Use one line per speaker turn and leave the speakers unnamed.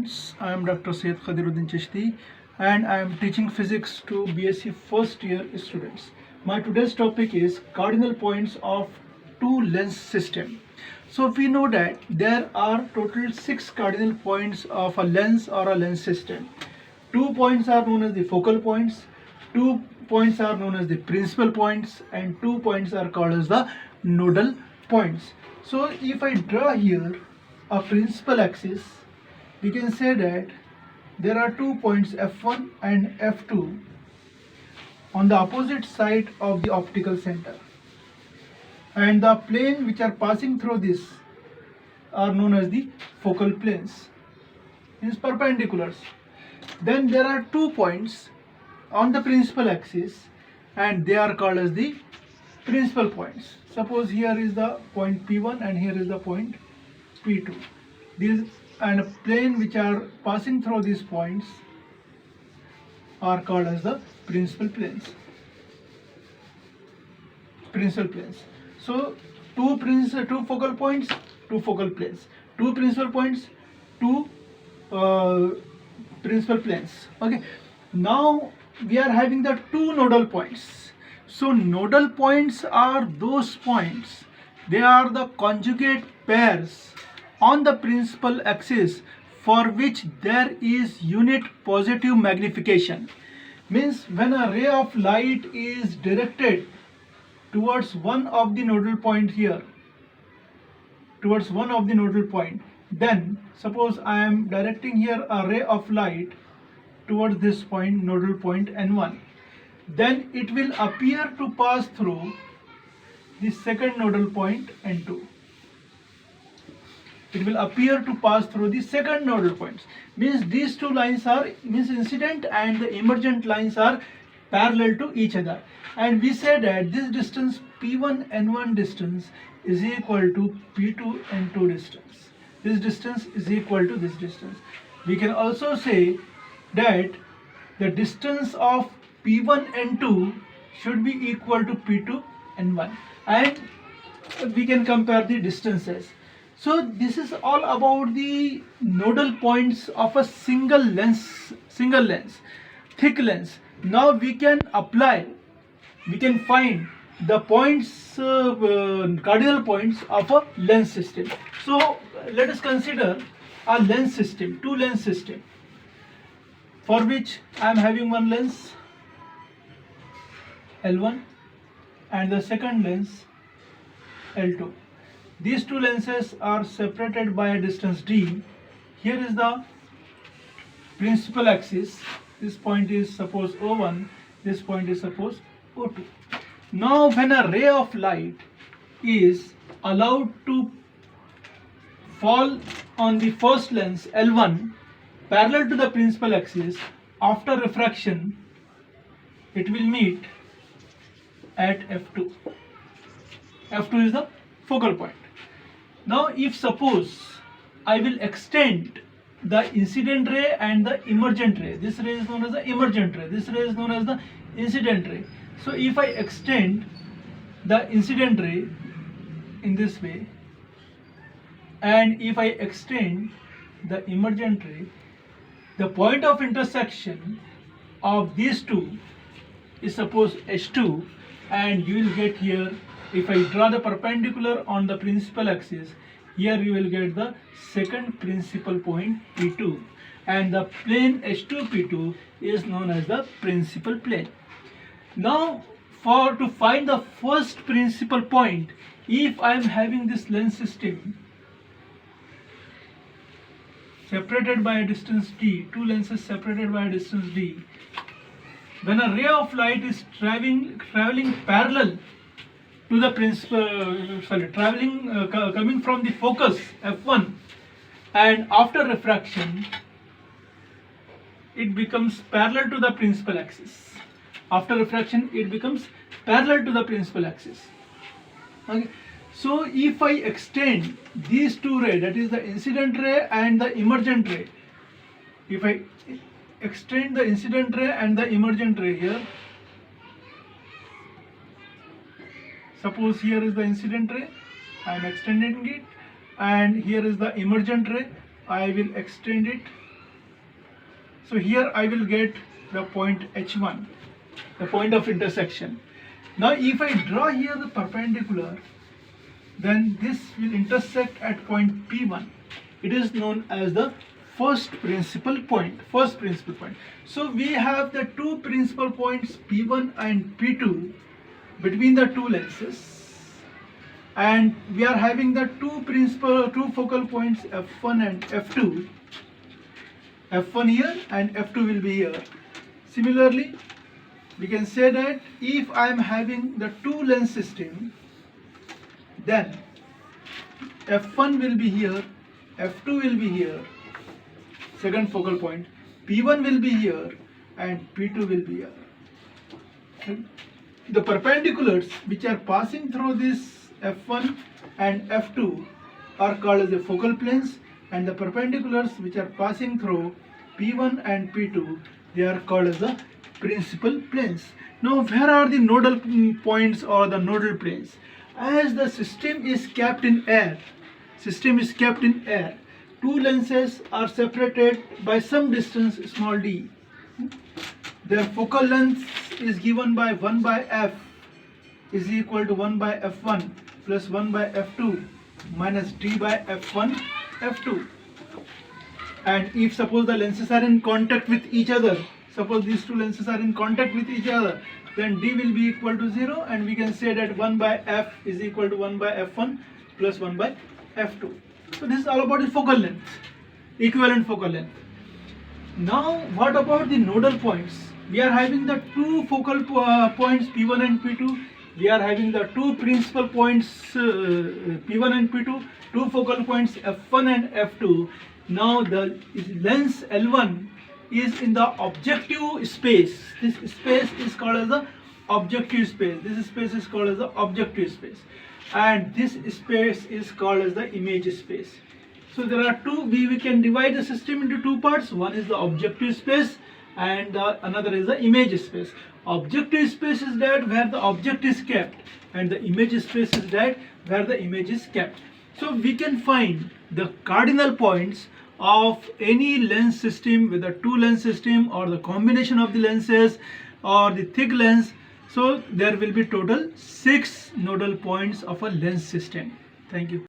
students, I am Dr. Prof.Chishty and I am teaching physics to BSc first year students. My today's topic is cardinal points of two lens system. So we know that there are total 6 cardinal points of a lens or a lens system. 2 points are known as the focal points, 2 points are known as the principal points, and 2 points are called as the nodal points. So if I draw here a principal axis, we can say that there are 2 points f1 and f2 on the opposite side of the optical center, and the plane which are passing through this are known as the focal planes, means perpendiculars. Then there are 2 points on the principal axis and they are called as the principal points. Suppose here is the point P1 and here is the point P2. These and a plane which are passing through these points are called as the principal planes. So two focal points, 2 focal planes, 2 principal points, 2 principal planes. Okay. Now we are having the 2 nodal points. So nodal points are those points, they are the conjugate pairs on the principal axis for which there is unit positive magnification. Means when a ray of light is directed towards one of the nodal point here, then suppose I am directing here a ray of light towards this point, nodal point N1, then it will appear to pass through the second nodal point N2. It will appear to pass through the second nodal points. Means these two lines are incident and the emergent lines are parallel to each other. And we say that this distance P1 N1 distance is equal to P2 N2 distance. This distance is equal to this distance. We can also say that the distance of P1 N2 should be equal to P2 N1, and we can compare the distances. So this is all about the nodal points of a single lens, thick lens. Now we can find the points, cardinal points of a lens system. So let us consider a lens system, 2 lens system, for which I am having one lens L1 and the second lens L2. These 2 lenses are separated by a distance d. Here is the principal axis. This point is suppose O1, this point is suppose O2. Now when a ray of light is allowed to fall on the first lens L1 parallel to the principal axis, after refraction it will meet at f2. F2 is the focal point. Now if suppose I will extend the incident ray and the emergent ray, this ray is known as the emergent ray, this ray is known as the incident ray. So if I extend the incident ray in this way and if I extend the emergent ray, the point of intersection of these two is suppose H2, and you will get here, if I draw the perpendicular on the principal axis, here you will get the second principal point P2, and the plane H2 P2 is known as the principal plane. Now to find the first principal point, if I am having this lens system separated by a distance d, 2 lenses separated by a distance d, when a ray of light is traveling parallel to the coming from the focus f1, and after refraction it becomes parallel to the principal axis. After refraction it becomes parallel to the principal axis. Okay. So if I extend these 2 rays, that is the incident ray and the emergent ray, if I extend the incident ray and the emergent ray here, suppose here is the incident ray, I am extending it, and here is the emergent ray, I will extend it So here I will get the point H1, the point of intersection. Now if I draw here the perpendicular, then this will intersect at point P1. It is known as the first principal point. So we have the two principal points P1 and P2 between the two lenses, and we are having the two focal points F1 and F2. F1 here and F2 will be here. Similarly, we can say that if I am having the two lens system, then F1 will be here, F2 will be here, second focal point, P1 will be here and P2 will be here. Okay. The perpendiculars which are passing through this F1 and F2 are called as the focal planes, and the perpendiculars which are passing through P1 and P2, they are called as the principal planes. Now where are the nodal points or the nodal planes? As the system is kept in air, two lenses are separated by some distance small d. Their focal length is given by 1 by f is equal to 1 by f1 plus 1 by f2 minus d by f1 f2. And if suppose the lenses are in contact with each other, suppose these two lenses are in contact with each other, then d will be equal to 0, and we can say that 1 by f is equal to 1 by f1 plus 1 by f2. So this is all about the focal length, equivalent focal length. Now what about the nodal points? We are having the two focal points P1 and P2. We are having the two principal points P1 and P2, two focal points F1 and F2. Now the lens L1 is in the objective space. This space is called as the objective space. This space is called as the objective space, and this space is called as the image space. So there are two, we can divide the system into two parts. One is the objective space and another is the image space. Objective space is that where the object is kept, and the image space is that where the image is kept. So we can find the cardinal points of any lens system, whether two lens system or the combination of the lenses or the thick lens. So there will be total 6 nodal points of a lens system. Thank you.